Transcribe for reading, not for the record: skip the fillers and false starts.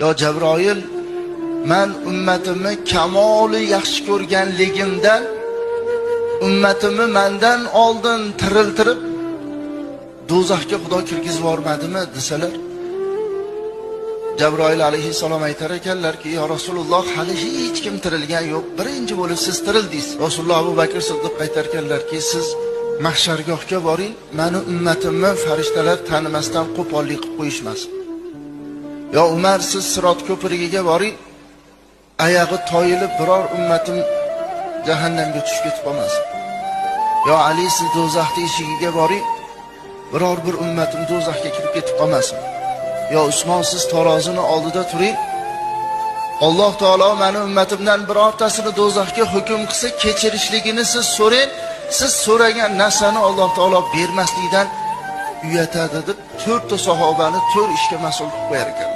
yo Jabroil, men ummatimni kamoli yaxshi ko'rganligimdan ummatimni mendan oldin tiriltirib do'zaxga Xudo kirgizib yormadimi desalar, Jabroil alayhissalom aytar ekanlarki, yo Rasululloh, hali hech kim tirilgan yo'q, birinchi bo'lib siz tirildingiz. Rasululloh Abu Bakr Siddiq aytar ekanlarki, siz mahshargohga boring, meni ummatimni farishtalar tanimasdan qo'pollik qilib qo'yishmasin. Yo Umar, siz Sirot ko'prigiga boring, oyog'i toyilib biror ummatim jahannamga tushib ketib qolmasin. Yo Ali, siz do'zaxning eshigiga boring, biror bir ummatim do'zaxga kirib ketib qolmasin. Yo Usmon, siz tarozini oldida turing, Alloh taolo meni ummatimdan birortasini do'zaxga hukm qilsa kechirishligini siz so'rang, siz so'ragan narsani Alloh taolo bermaslikdan uyatadi deb 4 ta sahobani 4 ishga mas'ul qilib qo'yar ekan.